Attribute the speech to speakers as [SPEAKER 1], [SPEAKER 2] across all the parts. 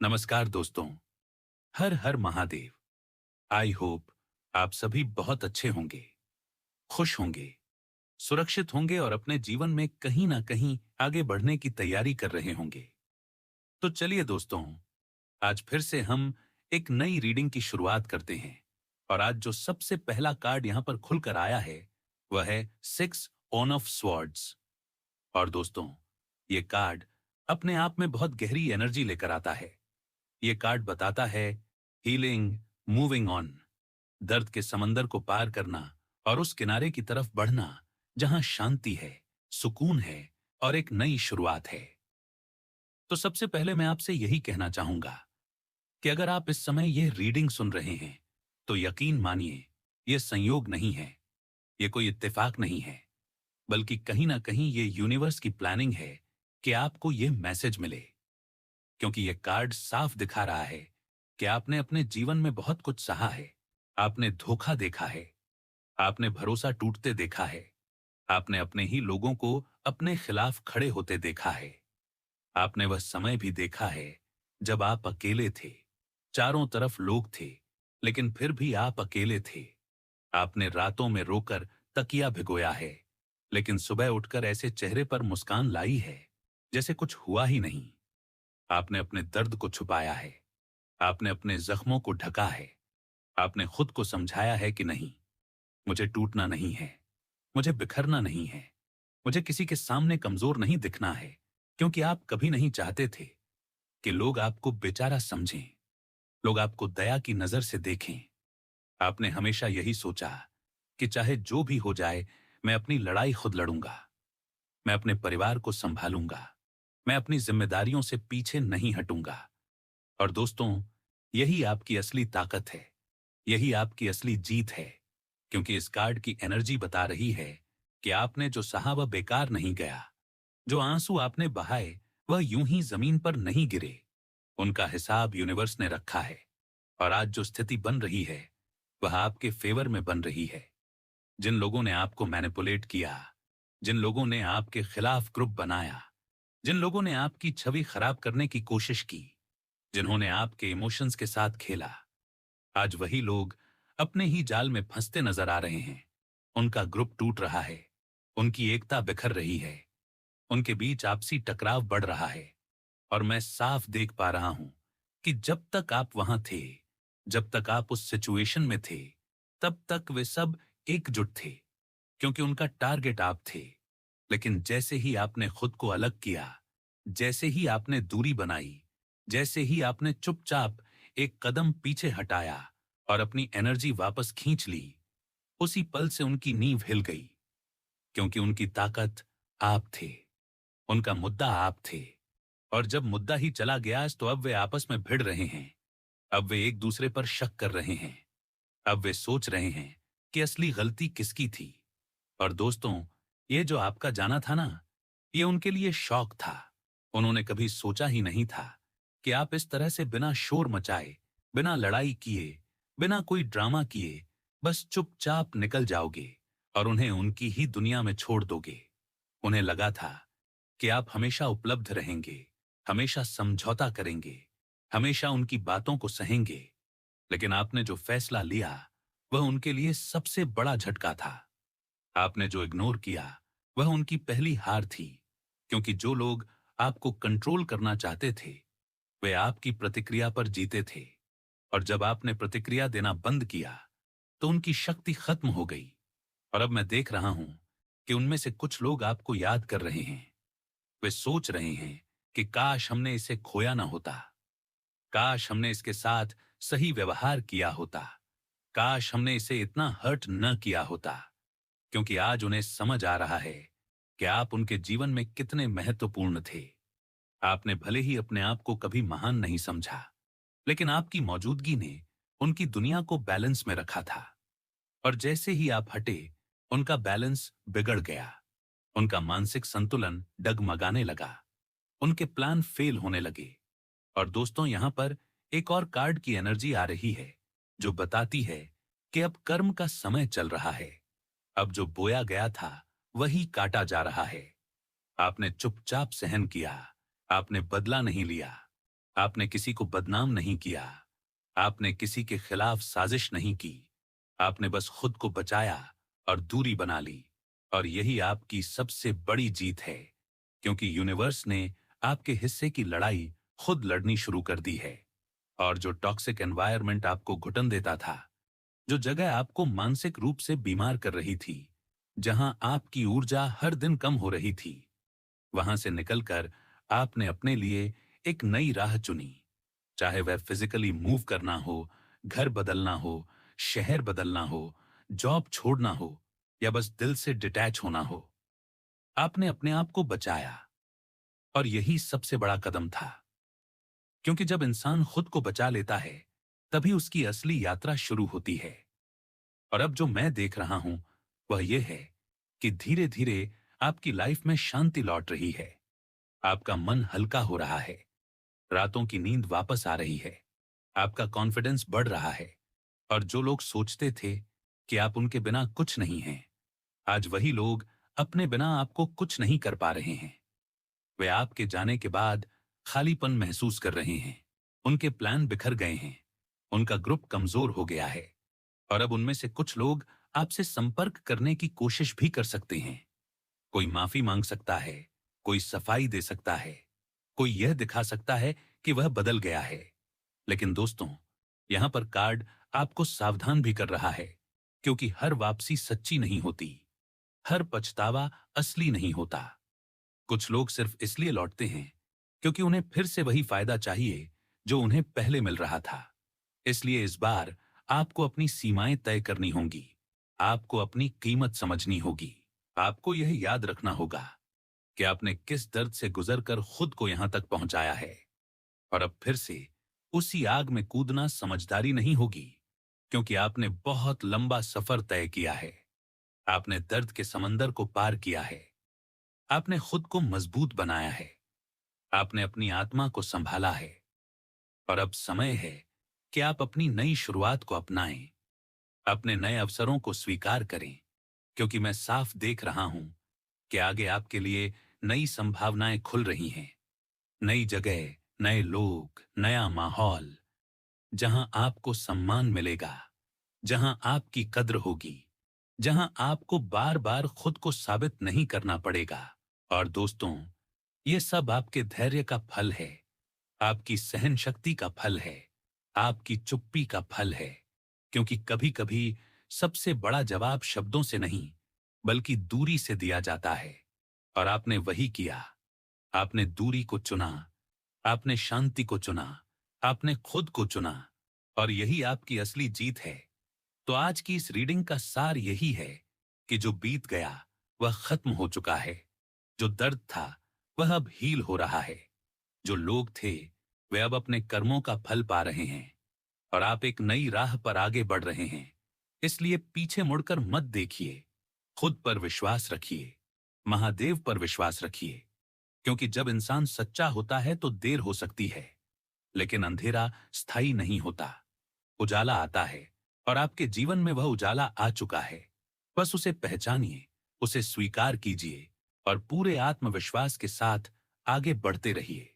[SPEAKER 1] नमस्कार दोस्तों। हर हर Mahadev. I hope आप सभी बहुत अच्छे होंगे, खुश होंगे, सुरक्षित होंगे और अपने जीवन में कहीं ना कहीं आगे बढ़ने की तैयारी कर रहे होंगे। तो चलिए दोस्तों, आज फिर से हम एक नई रीडिंग की शुरुआत करते हैं। और आज जो सबसे पहला कार्ड यहां पर खुलकर आया है वह है सिक्स ऑन ऑफ स्वॉर्ड्स। और दोस्तों, ये कार्ड अपने आप में बहुत गहरी एनर्जी लेकर आता है। ये कार्ड बताता है हीलिंग, मूविंग ऑन, दर्द के समंदर को पार करना और उस किनारे की तरफ बढ़ना जहां शांति है, सुकून है और एक नई शुरुआत है। तो सबसे पहले मैं आपसे यही कहना चाहूंगा कि अगर आप इस समय ये रीडिंग सुन रहे हैं तो यकीन मानिए, ये संयोग नहीं है, ये कोई इत्तेफाक नहीं है, बल्कि कहीं ना कहीं ये यूनिवर्स की प्लानिंग है कि आपको ये मैसेज मिले। क्योंकि ये कार्ड साफ दिखा रहा है कि आपने अपने जीवन में बहुत कुछ सहा है, आपने धोखा देखा है, आपने भरोसा टूटते देखा है, आपने अपने ही लोगों को अपने खिलाफ खड़े होते देखा है। आपने वह समय भी देखा है जब आप अकेले थे, चारों तरफ लोग थे, लेकिन फिर भी आप अकेले थे। आपने रातों में रोकर तकिया भिगोया है, लेकिन सुबह उठकर ऐसे चेहरे पर मुस्कान लाई है जैसे कुछ हुआ ही नहीं। आपने अपने दर्द को छुपाया है, आपने अपने जख्मों को ढका है, आपने खुद को समझाया है कि नहीं, मुझे टूटना नहीं है, मुझे बिखरना नहीं है, मुझे किसी के सामने कमजोर नहीं दिखना है। क्योंकि आप कभी नहीं चाहते थे कि लोग आपको बेचारा समझें, लोग आपको दया की नजर से देखें। आपने हमेशा यही सोचा कि चाहे जो भी हो जाए, मैं अपनी लड़ाई खुद लड़ूंगा, मैं अपने परिवार को संभालूंगा, मैं अपनी जिम्मेदारियों से पीछे नहीं हटूंगा। और दोस्तों, यही आपकी असली ताकत है, यही आपकी असली जीत है। क्योंकि इस कार्ड की एनर्जी बता रही है कि आपने जो सहा वह बेकार नहीं गया, जो आंसू आपने बहाए वह यूं ही जमीन पर नहीं गिरे, उनका हिसाब यूनिवर्स ने रखा है। और आज जो स्थिति बन रही है वह आपके फेवर में बन रही है। जिन लोगों ने आपको मैनिपुलेट किया, जिन लोगों ने आपके खिलाफ ग्रुप बनाया, जिन लोगों ने आपकी छवि खराब करने की कोशिश की, जिन्होंने आपके इमोशंस के साथ खेला, आज वही लोग अपने ही जाल में फंसते नजर आ रहे हैं। उनका ग्रुप टूट रहा है, उनकी एकता बिखर रही है, उनके बीच आपसी टकराव बढ़ रहा है। और मैं साफ देख पा रहा हूं कि जब तक आप वहां थे, जब तक आप उस सिचुएशन में थे, तब तक वे सब एकजुट थे, क्योंकि उनका टारगेट आप थे। लेकिन जैसे ही आपने खुद को अलग किया, जैसे ही आपने दूरी बनाई, जैसे ही आपने चुपचाप एक कदम पीछे हटाया और अपनी एनर्जी वापस खींच ली, उसी पल से उनकी नींव हिल गई। क्योंकि उनकी ताकत आप थे, उनका मुद्दा आप थे। और जब मुद्दा ही चला गया तो अब वे आपस में भिड़ रहे हैं, अब वे एक दूसरे पर शक कर रहे हैं, अब वे सोच रहे हैं कि असली गलती किसकी थी। और दोस्तों, ये जो आपका जाना था ना, ये उनके लिए शौक था। उन्होंने कभी सोचा ही नहीं था कि आप इस तरह से बिना शोर मचाए, बिना लड़ाई किए, बिना कोई ड्रामा किए बस चुपचाप निकल जाओगे और उन्हें उनकी ही दुनिया में छोड़ दोगे। उन्हें लगा था कि आप हमेशा उपलब्ध रहेंगे, हमेशा समझौता करेंगे, हमेशा उनकी बातों को सहेंगे। लेकिन आपने जो फैसला लिया वह उनके लिए सबसे बड़ा झटका था। आपने जो इग्नोर किया वह उनकी पहली हार थी। क्योंकि जो लोग आपको कंट्रोल करना चाहते थे वे आपकी प्रतिक्रिया पर जीते थे। और जब आपने प्रतिक्रिया देना बंद किया तो उनकी शक्ति खत्म हो गई। और अब मैं देख रहा हूं कि उनमें से कुछ लोग आपको याद कर रहे हैं। वे सोच रहे हैं कि काश हमने इसे खोया ना होता, काश हमने इसके साथ सही व्यवहार किया होता, काश हमने इसे इतना हर्ट न किया होता। क्योंकि आज उन्हें समझ आ रहा है कि आप उनके जीवन में कितने महत्वपूर्ण थे। आपने भले ही अपने आप को कभी महान नहीं समझा, लेकिन आपकी मौजूदगी ने उनकी दुनिया को बैलेंस में रखा था। और जैसे ही आप हटे, उनका बैलेंस बिगड़ गया, उनका मानसिक संतुलन डगमगाने लगा, उनके प्लान फेल होने लगे। और दोस्तों, यहां पर एक और कार्ड की एनर्जी आ रही है जो बताती है कि अब कर्म का समय चल रहा है। अब जो बोया गया था वही काटा जा रहा है। आपने चुपचाप सहन किया, आपने बदला नहीं लिया, आपने किसी को बदनाम नहीं किया, आपने किसी के खिलाफ साजिश नहीं की, आपने बस खुद को बचाया और दूरी बना ली। और यही आपकी सबसे बड़ी जीत है, क्योंकि यूनिवर्स ने आपके हिस्से की लड़ाई खुद लड़नी शुरू कर दी है। और जो टॉक्सिक एनवायरनमेंट आपको घुटन देता था, जो जगह आपको मानसिक रूप से बीमार कर रही थी, जहां आपकी ऊर्जा हर दिन कम हो रही थी, वहां से निकलकर आपने अपने लिए एक नई राह चुनी। चाहे वह फिजिकली मूव करना हो, घर बदलना हो, शहर बदलना हो, जॉब छोड़ना हो, या बस दिल से डिटैच होना हो, आपने अपने आप को बचाया। और यही सबसे बड़ा कदम था, क्योंकि जब इंसान खुद को बचा लेता है, तभी उसकी असली यात्रा शुरू होती है। और अब जो मैं देख रहा हूं, वह यह है कि धीरे धीरे आपकी लाइफ में शांति लौट रही है, आपका मन हल्का हो रहा है, रातों की नींद वापस आ रही है, आपका कॉन्फिडेंस बढ़ रहा है। और जो लोग सोचते थे कि आप उनके बिना कुछ नहीं हैं, आज वही लोग अपने बिना आपको कुछ नहीं कर पा रहे हैं। वे आपके जाने के बाद खालीपन महसूस कर रहे हैं, उनके प्लान बिखर गए हैं, उनका ग्रुप कमजोर हो गया है। और अब उनमें से कुछ लोग आपसे संपर्क करने की कोशिश भी कर सकते हैं। कोई माफी मांग सकता है, कोई सफाई दे सकता है, कोई यह दिखा सकता है कि वह बदल गया है। लेकिन दोस्तों, यहां पर कार्ड आपको सावधान भी कर रहा है, क्योंकि हर वापसी सच्ची नहीं होती, हर पछतावा असली नहीं होता। कुछ लोग सिर्फ इसलिए लौटते हैं क्योंकि उन्हें फिर से वही फायदा चाहिए जो उन्हें पहले मिल रहा था। इसलिए इस बार आपको अपनी सीमाएं तय करनी होंगी, आपको अपनी कीमत समझनी होगी, आपको यह याद रखना होगा कि आपने किस दर्द से गुजरकर खुद को यहां तक पहुंचाया है। और अब फिर से उसी आग में कूदना समझदारी नहीं होगी, क्योंकि आपने बहुत लंबा सफर तय किया है, आपने दर्द के समंदर को पार किया है, आपने खुद को मजबूत बनाया है, आपने अपनी आत्मा को संभाला है। और अब समय है कि आप अपनी नई शुरुआत को अपनाएं, अपने नए अवसरों को स्वीकार करें, क्योंकि मैं साफ देख रहा हूं कि आगे आपके लिए नई संभावनाएं खुल रही हैं। नई जगह, नए लोग, नया माहौल, जहां आपको सम्मान मिलेगा, जहां आपकी कद्र होगी, जहां आपको बार बार खुद को साबित नहीं करना पड़ेगा। और दोस्तों, ये सब आपके धैर्य का फल है, आपकी सहन शक्ति का फल है, आपकी चुप्पी का फल है। क्योंकि कभी कभी सबसे बड़ा जवाब शब्दों से नहीं, बल्कि दूरी से दिया जाता है। और आपने वही किया, आपने दूरी को चुना, आपने शांति को चुना, आपने खुद को चुना। और यही आपकी असली जीत है। तो आज की इस रीडिंग का सार यही है कि जो बीत गया वह खत्म हो चुका है, जो दर्द था वह अब हील हो रहा है, जो लोग थे वे अब अपने कर्मों का फल पा रहे हैं, और आप एक नई राह पर आगे बढ़ रहे हैं। इसलिए पीछे मुड़कर मत देखिए, खुद पर विश्वास रखिए, महादेव पर विश्वास रखिए। क्योंकि जब इंसान सच्चा होता है तो देर हो सकती है, लेकिन अंधेरा स्थायी नहीं होता, उजाला आता है। और आपके जीवन में वह उजाला आ चुका है। बस उसे पहचानिए, उसे स्वीकार कीजिए, और पूरे आत्मविश्वास के साथ आगे बढ़ते रहिए।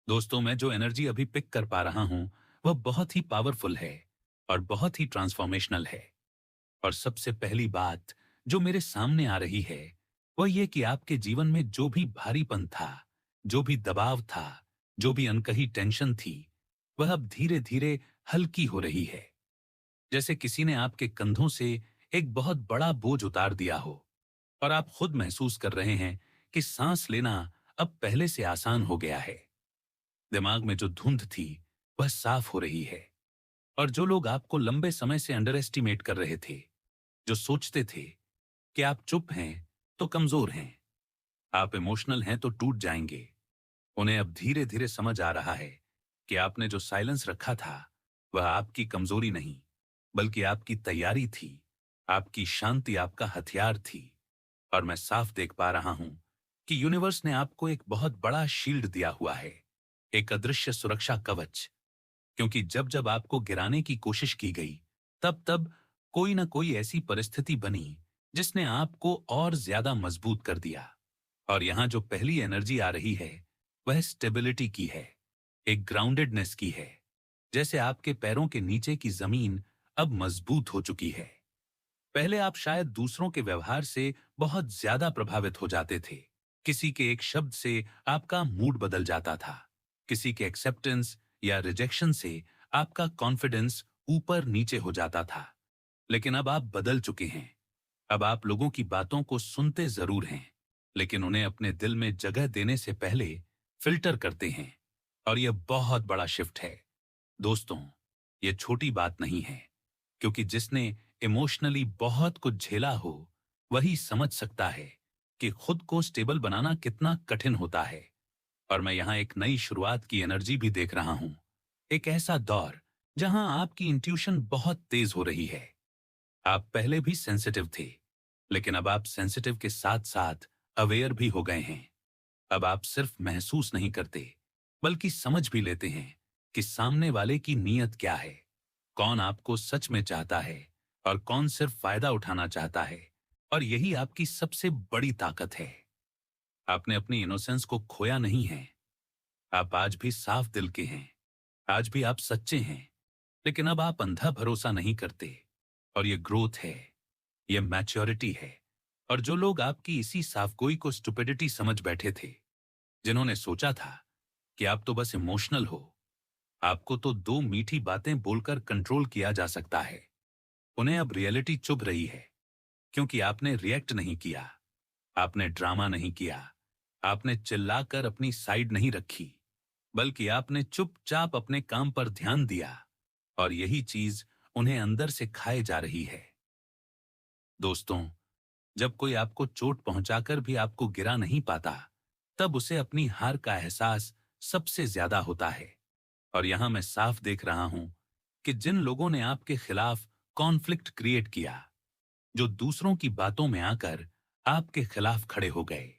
[SPEAKER 1] दोस्तों, मैं जो एनर्जी अभी पिक कर पा रहा हूं, वह बहुत ही पावरफुल है और बहुत ही ट्रांसफॉर्मेशनल है। और सबसे पहली बात जो मेरे सामने आ रही है, वह यह कि आपके जीवन में जो भी भारीपन था, जो भी दबाव था, जो भी अनकही टेंशन थी, वह अब धीरे धीरे हल्की हो रही है। जैसे किसी ने आपके कंधों से एक बहुत बड़ा बोझ उतार दिया हो, और आप खुद महसूस कर रहे हैं कि सांस लेना अब पहले से आसान हो गया है। दिमाग में जो धुंध थी वह साफ हो रही है। और जो लोग आपको लंबे समय से अंडर एस्टिमेट कर रहे थे, जो सोचते थे कि आप चुप हैं तो कमजोर हैं, आप इमोशनल हैं तो टूट जाएंगे, उन्हें अब धीरे धीरे समझ आ रहा है कि आपने जो साइलेंस रखा था वह आपकी कमजोरी नहीं, बल्कि आपकी तैयारी थी, आपकी शांति आपका हथियार थी। और मैं साफ देख पा रहा हूं कि यूनिवर्स ने आपको एक बहुत बड़ा शील्ड दिया हुआ है, एक अदृश्य सुरक्षा कवच। क्योंकि जब जब आपको गिराने की कोशिश की गई, तब तब कोई ना कोई ऐसी परिस्थिति बनी जिसने आपको और ज्यादा मजबूत कर दिया। और यहां जो पहली एनर्जी आ रही है, वह स्टेबिलिटी की है। एक ग्राउंडेडनेस की है। जैसे आपके पैरों के नीचे की जमीन अब मजबूत हो चुकी है। पहले आप शायद दूसरों के व्यवहार से बहुत ज्यादा प्रभावित हो जाते थे। किसी के एक शब्द से आपका मूड बदल जाता था। किसी के एक्सेप्टेंस या रिजेक्शन से आपका कॉन्फिडेंस ऊपर नीचे हो जाता था। लेकिन अब आप बदल चुके हैं। अब आप लोगों की बातों को सुनते जरूर हैं, लेकिन उन्हें अपने दिल में जगह देने से पहले फिल्टर करते हैं। और यह बहुत बड़ा शिफ्ट है। दोस्तों, यह छोटी बात नहीं है, क्योंकि जिसने इमोशनली बहुत कुछ झेला हो वही समझ सकता है कि खुद को स्टेबल बनाना कितना कठिन होता है। और मैं यहाँ एक नई शुरुआत की एनर्जी भी देख रहा हूँ। एक ऐसा दौर जहां आपकी इंट्यूशन बहुत तेज हो रही है। आप पहले भी सेंसिटिव थे, लेकिन अब आप सेंसिटिव के साथ साथ अवेयर भी हो गए हैं। अब आप सिर्फ महसूस नहीं करते, बल्कि समझ भी लेते हैं कि सामने वाले की नीयत क्या है, कौन आपको सच में चाहता है और कौन सिर्फ फायदा उठाना चाहता है। और यही आपकी सबसे बड़ी ताकत है। आपने अपनी इनोसेंस को खोया नहीं है। आप आज भी साफ दिल के हैं। आज भी आप सच्चे हैं। लेकिन अब आप अंधा भरोसा नहीं करते। और ये ग्रोथ है, ये मैच्योरिटी है। और जो लोग आपकी इसी साफगोई को स्टुपिडिटी समझ बैठे थे, जिन्होंने सोचा था कि आप तो बस इमोशनल हो, आपको तो दो मीठी बातें बोलकर कंट्रोल किया जा सकता है, उन्हें अब रियलिटी चुभ रही है। क्योंकि आपने रिएक्ट नहीं किया, आपने ड्रामा नहीं किया, आपने चिल्लाकर अपनी साइड नहीं रखी, बल्कि आपने चुपचाप अपने काम पर ध्यान दिया। और यही चीज उन्हें अंदर से खाए जा रही है। दोस्तों, जब कोई आपको चोट पहुंचाकर भी आपको गिरा नहीं पाता, तब उसे अपनी हार का एहसास सबसे ज्यादा होता है। और यहां मैं साफ देख रहा हूं कि जिन लोगों ने आपके खिलाफ कॉन्फ्लिक्ट क्रिएट किया, जो दूसरों की बातों में आकर आपके खिलाफ खड़े हो गए,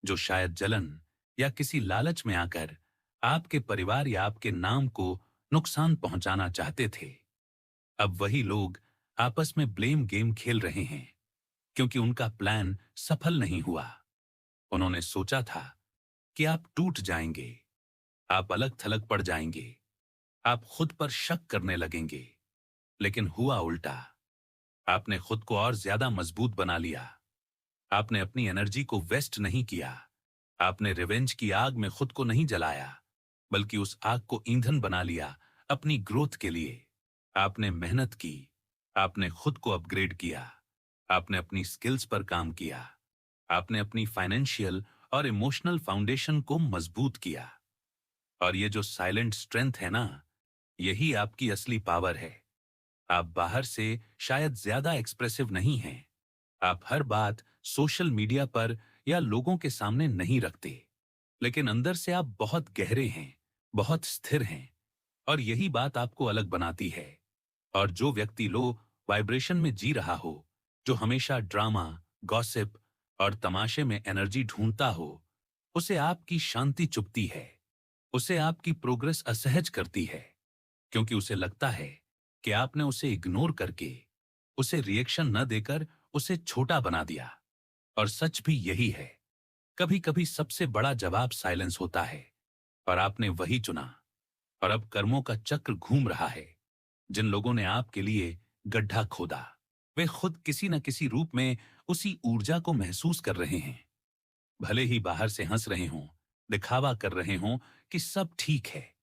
[SPEAKER 1] जो शायद जलन या किसी लालच में आकर आपके परिवार या आपके नाम को नुकसान पहुंचाना चाहते थे, अब वही लोग आपस में ब्लेम गेम खेल रहे हैं। क्योंकि उनका प्लान सफल नहीं हुआ। उन्होंने सोचा था कि आप टूट जाएंगे, आप अलग थलग पड़ जाएंगे, आप खुद पर शक करने लगेंगे। लेकिन हुआ उल्टा। आपने खुद को और ज्यादा मजबूत बना लिया। आपने अपनी एनर्जी को वेस्ट नहीं किया। आपने रिवेंज की आग में खुद को नहीं जलाया, बल्कि उस आग को ईंधन बना लिया अपनी ग्रोथ के लिए। आपने मेहनत की, आपने खुद को अपग्रेड किया, आपने अपनी स्किल्स पर काम किया, आपने अपनी फाइनेंशियल और इमोशनल फाउंडेशन को मजबूत किया। और ये जो साइलेंट स्ट्रेंथ है ना, यही आपकी असली पावर है। आप बाहर से शायद ज्यादा एक्सप्रेसिव नहीं हैं। आप हर बात सोशल मीडिया पर या लोगों के सामने नहीं रखते, लेकिन अंदर से आप बहुत गहरे हैं, बहुत स्थिर हैं। और यही बात आपको अलग बनाती है। और जो व्यक्ति लो वाइब्रेशन में जी रहा हो, जो हमेशा ड्रामा, गॉसिप और तमाशे में एनर्जी ढूंढता हो, उसे आपकी शांति चुभती है। उसे आपकी प्रोग्रेस असहज करती है, क्योंकि उसे लगता है कि आपने उसे इग्नोर करके, उसे रिएक्शन न देकर उसे छोटा बना दिया। और सच भी यही है। कभी कभी सबसे बड़ा जवाब साइलेंस होता है। और आपने वही चुना। और अब कर्मों का चक्र घूम रहा है। जिन लोगों ने आपके लिए गड्ढा खोदा, वे खुद किसी न किसी रूप में उसी ऊर्जा को महसूस कर रहे हैं। भले ही बाहर से हंस रहे हों, दिखावा कर रहे हों कि सब ठीक है,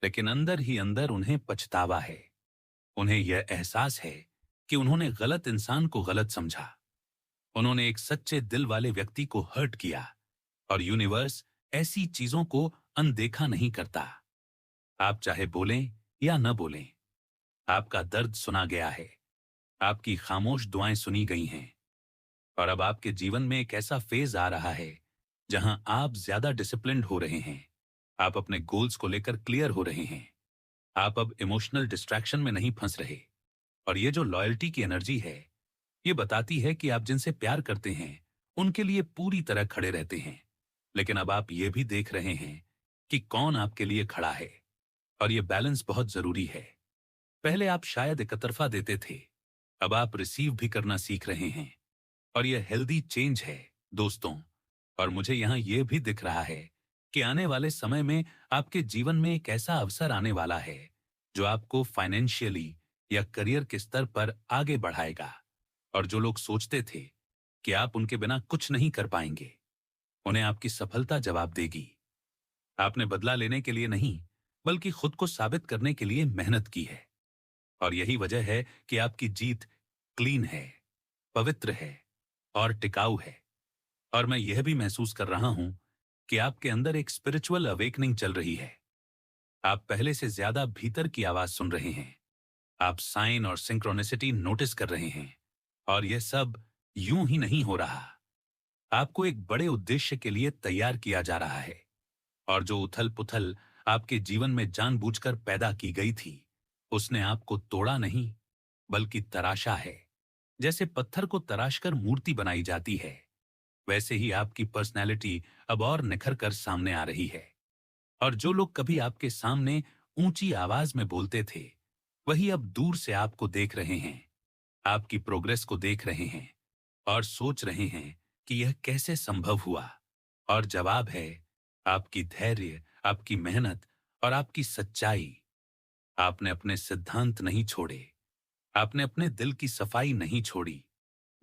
[SPEAKER 1] लेकिन अंदर ही अंदर उन्हें पछतावा है। उन्हें यह एहसास है कि उन्होंने गलत इंसान को गलत समझा। उन्होंने एक सच्चे दिल वाले व्यक्ति को हर्ट किया। और यूनिवर्स ऐसी चीजों को अनदेखा नहीं करता। आप चाहे बोलें या न बोलें, आपका दर्द सुना गया है। आपकी खामोश दुआएं सुनी गई हैं। और अब आपके जीवन में एक ऐसा फेज आ रहा है जहां आप ज्यादा डिसिप्लिन्ड हो रहे हैं। आप अपने गोल्स को लेकर क्लियर हो रहे हैं। आप अब इमोशनल डिस्ट्रैक्शन में नहीं फंस रहे। और ये जो लॉयल्टी की एनर्जी है, ये बताती है कि आप जिनसे प्यार करते हैं उनके लिए पूरी तरह खड़े रहते हैं। लेकिन अब आप ये भी देख रहे हैं कि कौन आपके लिए खड़ा है। और ये बैलेंस बहुत जरूरी है। पहले आप शायद एकतरफा देते थे, अब आप रिसीव भी करना सीख रहे हैं। और यह हेल्दी चेंज है, दोस्तों। और मुझे यहां यह भी दिख रहा है कि आने वाले समय में आपके जीवन में एक ऐसा अवसर आने वाला है जो आपको फाइनेंशियली या करियर के स्तर पर आगे बढ़ाएगा। और जो लोग सोचते थे कि आप उनके बिना कुछ नहीं कर पाएंगे, उन्हें आपकी सफलता जवाब देगी। आपने बदला लेने के लिए नहीं, बल्कि खुद को साबित करने के लिए मेहनत की है। और यही वजह है कि आपकी जीत क्लीन है, पवित्र है और टिकाऊ है। और मैं यह भी महसूस कर रहा हूं कि आपके अंदर एक स्पिरिचुअल अवेकनिंग चल रही है। आप पहले से ज्यादा भीतर की आवाज सुन रहे हैं। आप साइन और सिंक्रोनिसिटी नोटिस कर रहे हैं। और यह सब यूं ही नहीं हो रहा। आपको एक बड़े उद्देश्य के लिए तैयार किया जा रहा है। और जो उथल पुथल आपके जीवन में जानबूझकर पैदा की गई थी, उसने आपको तोड़ा नहीं, बल्कि तराशा है। जैसे पत्थर को तराशकर मूर्ति बनाई जाती है, वैसे ही आपकी पर्सनैलिटी अब और निखर कर सामने आ रही है। और जो लोग कभी आपके सामने ऊंची आवाज में बोलते थे, वही अब दूर से आपको देख रहे हैं, आपकी प्रोग्रेस को देख रहे हैं और सोच रहे हैं कि यह कैसे संभव हुआ। और जवाब है आपकी धैर्य, आपकी मेहनत और आपकी सच्चाई। आपने अपने सिद्धांत नहीं छोड़े, आपने अपने दिल की सफाई नहीं छोड़ी,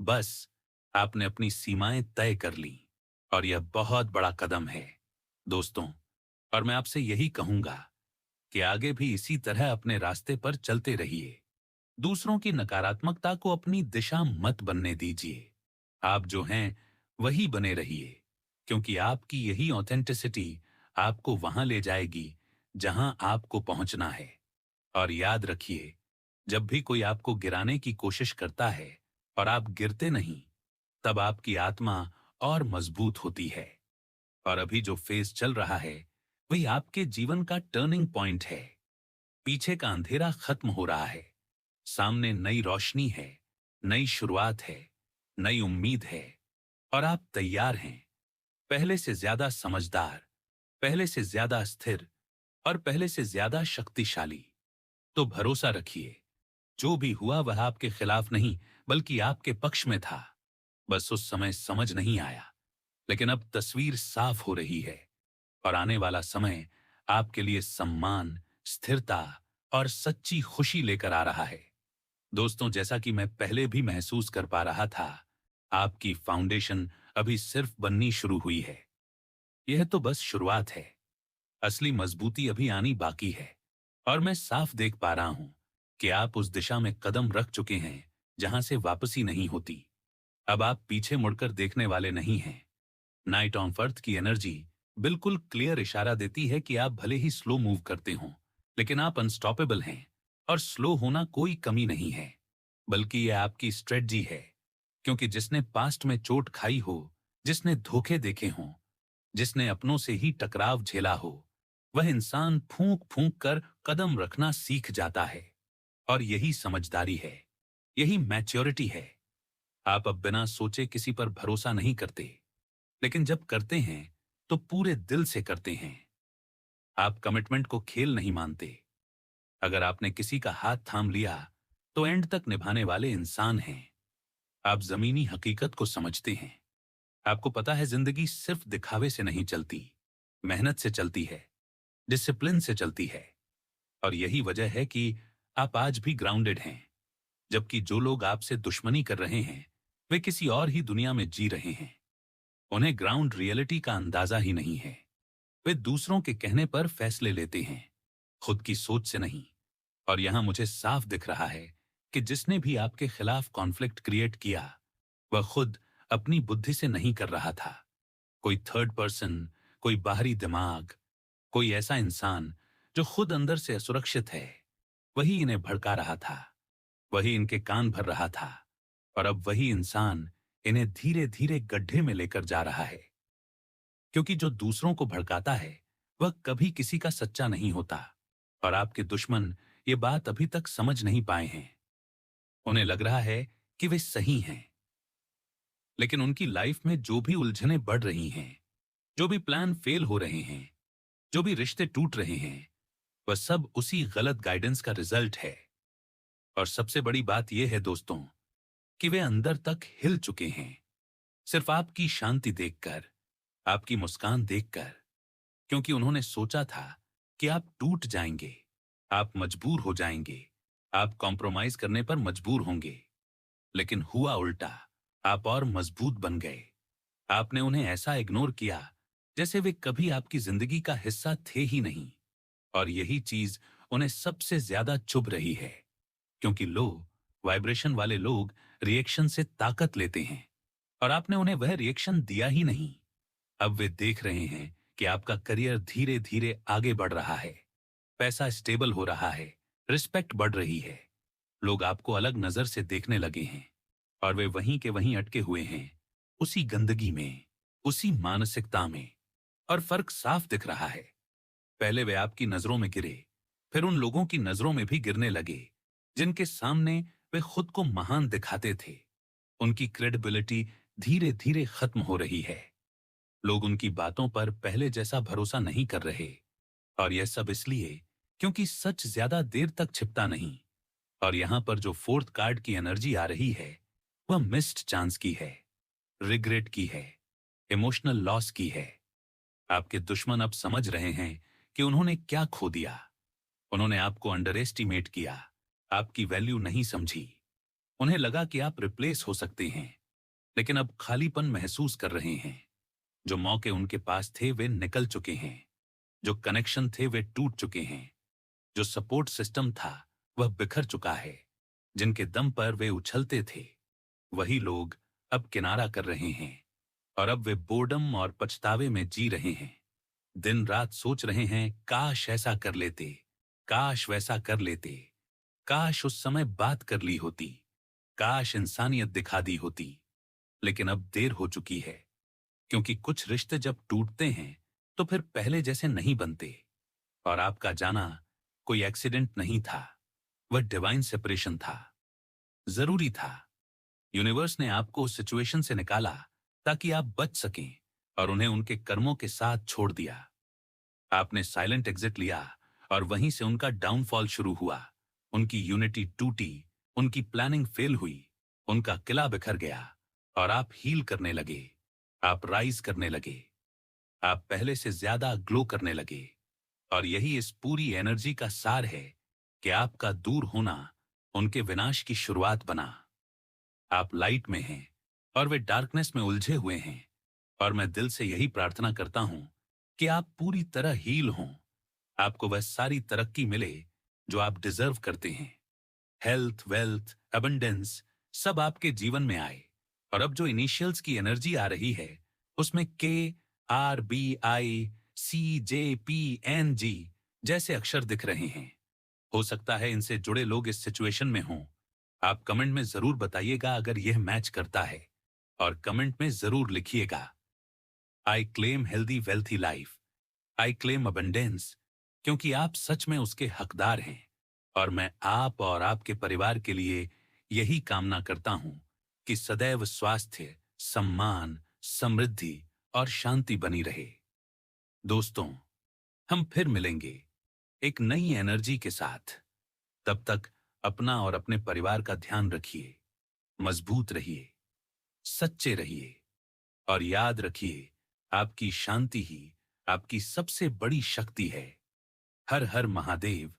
[SPEAKER 1] बस आपने अपनी सीमाएं तय कर ली। और यह बहुत बड़ा कदम है दोस्तों। और मैं आपसे यही कहूंगा कि आगे भी इसी तरह अपने रास्ते पर चलते रहिए। दूसरों की नकारात्मकता को अपनी दिशा मत बनने दीजिए। आप जो हैं वही बने रहिए, क्योंकि आपकी यही ऑथेंटिसिटी आपको वहां ले जाएगी जहां आपको पहुंचना है। और याद रखिए, जब भी कोई आपको गिराने की कोशिश करता है और आप गिरते नहीं, तब आपकी आत्मा और मजबूत होती है। और अभी जो फेज चल रहा है, वही आपके जीवन का टर्निंग पॉइंट है। पीछे का अंधेरा खत्म हो रहा है, सामने नई रोशनी है, नई शुरुआत है, नई उम्मीद है। और आप तैयार हैं, पहले से ज्यादा समझदार, पहले से ज्यादा स्थिर और पहले से ज्यादा शक्तिशाली। तो भरोसा रखिए, जो भी हुआ वह आपके खिलाफ नहीं, बल्कि आपके पक्ष में था। बस उस समय समझ नहीं आया, लेकिन अब तस्वीर साफ हो रही है। और आने वाला समय आपके लिए सम्मान, स्थिरता और सच्ची खुशी लेकर आ रहा है। दोस्तों, जैसा कि मैं पहले भी महसूस कर पा रहा था, आपकी फाउंडेशन अभी सिर्फ बननी शुरू हुई है। यह तो बस शुरुआत है, असली मजबूती अभी आनी बाकी है। और मैं साफ देख पा रहा हूं कि आप उस दिशा में कदम रख चुके हैं जहां से वापसी नहीं होती। अब आप पीछे मुड़कर देखने वाले नहीं हैं। नाइट ऑन अर्थ की एनर्जी बिल्कुल क्लियर इशारा देती है कि आप भले ही स्लो मूव करते हो, लेकिन आप अनस्टॉपेबल हैं। और स्लो होना कोई कमी नहीं है, बल्कि यह आपकी स्ट्रेटजी है। क्योंकि जिसने पास्ट में चोट खाई हो, जिसने धोखे देखे हों, जिसने अपनों से ही टकराव झेला हो, वह इंसान फूंक फूंक कर कदम रखना सीख जाता है। और यही समझदारी है, यही मैच्योरिटी है। आप अब बिना सोचे किसी पर भरोसा नहीं करते, लेकिन जब करते हैं तो पूरे दिल से करते हैं। आप कमिटमेंट को खेल नहीं मानते। अगर आपने किसी का हाथ थाम लिया, तो एंड तक निभाने वाले इंसान हैं। आप जमीनी हकीकत को समझते हैं। आपको पता है, जिंदगी सिर्फ दिखावे से नहीं चलती, मेहनत से चलती है, डिसिप्लिन से चलती है। और यही वजह है कि आप आज भी ग्राउंडेड हैं, जबकि जो लोग आपसे दुश्मनी कर रहे हैं, वे किसी और ही दुनिया में जी रहे हैं। उन्हें ग्राउंड रियलिटी का अंदाजा ही नहीं है। वे दूसरों के कहने पर फैसले लेते हैं, खुद की सोच से नहीं। और यहां मुझे साफ दिख रहा है कि जिसने भी आपके खिलाफ कॉन्फ्लिक्ट क्रिएट किया, वह खुद अपनी बुद्धि से नहीं कर रहा था। कोई थर्ड पर्सन, कोई बाहरी दिमाग, कोई ऐसा इंसान जो खुद अंदर से असुरक्षित है, वही इन्हें भड़का रहा था, वही इनके कान भर रहा था। और अब वही इंसान इन्हें धीरे धीरे गड्ढे में लेकर जा रहा है। क्योंकि जो दूसरों को भड़काता है, वह कभी किसी का सच्चा नहीं होता। और आपके दुश्मन ये बात अभी तक समझ नहीं पाए हैं। उन्हें लग रहा है कि वे सही हैं, लेकिन उनकी लाइफ में जो भी उलझनें बढ़ रही हैं, जो भी प्लान फेल हो रहे हैं, जो भी रिश्ते टूट रहे हैं, वह सब उसी गलत गाइडेंस का रिजल्ट है। और सबसे बड़ी बात यह है दोस्तों, कि वे अंदर तक हिल चुके हैं, सिर्फ आपकी शांति देखकर, आपकी मुस्कान देखकर। क्योंकि उन्होंने सोचा था कि आप टूट जाएंगे, आप मजबूर हो जाएंगे, आप कॉम्प्रोमाइज करने पर मजबूर होंगे। लेकिन हुआ उल्टा, आप और मजबूत बन गए। आपने उन्हें ऐसा इग्नोर किया जैसे वे कभी आपकी जिंदगी का हिस्सा थे ही नहीं। और यही चीज उन्हें सबसे ज्यादा चुभ रही है, क्योंकि लो वाइब्रेशन वाले लोग रिएक्शन से ताकत लेते हैं, और आपने उन्हें वह रिएक्शन दिया ही नहीं। अब वे देख रहे हैं कि आपका करियर धीरे धीरे आगे बढ़ रहा है, पैसा स्टेबल हो रहा है, रिस्पेक्ट बढ़ रही है, लोग आपको अलग नजर से देखने लगे हैं, और वे वहीं के वहीं अटके हुए हैं, उसी गंदगी में, उसी मानसिकता में। और फर्क साफ दिख रहा है। पहले वे आपकी नजरों में गिरे, फिर उन लोगों की नजरों में भी गिरने लगे जिनके सामने वे खुद को महान दिखाते थे। उनकी क्रेडिबिलिटी धीरे धीरे खत्म हो रही है। लोग उनकी बातों पर पहले जैसा भरोसा नहीं कर रहे, और यह सब इसलिए क्योंकि सच ज्यादा देर तक छिपता नहीं। और यहां पर जो फोर्थ कार्ड की एनर्जी आ रही है, वह मिस्ड चांस की है, रिग्रेट की है, इमोशनल लॉस की है। आपके दुश्मन अब समझ रहे हैं कि उन्होंने क्या खो दिया। उन्होंने आपको अंडर एस्टिमेट किया, आपकी वैल्यू नहीं समझी। उन्हें लगा कि आप रिप्लेस हो सकते हैं, लेकिन अब खालीपन महसूस कर रहे हैं। जो मौके उनके पास थे वे निकल चुके हैं, जो कनेक्शन थे वे टूट चुके हैं, जो सपोर्ट सिस्टम था वह बिखर चुका है, जिनके दम पर वे उछलते थे, वही लोग अब किनारा कर रहे हैं। और अब वे बोर्डम और पछतावे में जी रहे हैं। दिन रात सोच रहे हैं, काश ऐसा कर लेते, काश वैसा कर लेते, काश उस समय बात कर ली होती, काश इंसानियत दिखा दी होती। लेकिन अब देर हो चुकी है, क्योंकि कुछ रिश्ते जब टूटते हैं तो फिर पहले जैसे नहीं बनते। और आपका जाना कोई एक्सीडेंट नहीं था, वह डिवाइन सेपरेशन था, जरूरी था। यूनिवर्स ने आपको उस सिचुएशन से निकाला ताकि आप बच सकें, और उन्हें उनके कर्मों के साथ छोड़ दिया। आपने साइलेंट एग्जिट लिया, और वहीं से उनका डाउनफॉल शुरू हुआ। उनकी यूनिटी टूटी, उनकी प्लानिंग फेल हुई, उनका किला बिखर गया, और आप हील करने लगे, आप राइज करने लगे, आप पहले से ज्यादा ग्लो करने लगे। और यही इस पूरी एनर्जी का सार है कि आपका दूर होना उनके विनाश की शुरुआत बना। आप लाइट में हैं और वे डार्कनेस में उलझे हुए हैं, और मैं दिल से यही प्रार्थना करता हूं कि आप पूरी तरह हील हों, आपको वह सारी तरक्की मिले जो आप डिजर्व करते हैं। हेल्थ, वेल्थ, अबंडेंस सब आपके जीवन में आए। और अब जो इनिशियल्स की एनर्जी आ रही है, उसमें KRBICJPNG जैसे अक्षर दिख रहे हैं। हो सकता है इनसे जुड़े लोग इस सिचुएशन में हों। आप कमेंट में जरूर बताइएगा अगर यह मैच करता है, और कमेंट में जरूर लिखिएगा, I claim healthy wealthy life, I claim abundance, क्योंकि आप सच में उसके हकदार हैं। और मैं आप और आपके परिवार के लिए यही कामना करता हूं कि सदैव स्वास्थ्य, सम्मान, समृद्धि और शांति बनी रहे। दोस्तों, हम फिर मिलेंगे एक नई एनर्जी के साथ। तब तक अपना और अपने परिवार का ध्यान रखिए, मजबूत रहिए, सच्चे रहिए, और याद रखिए, आपकी शांति ही आपकी सबसे बड़ी शक्ति है। हर हर महादेव।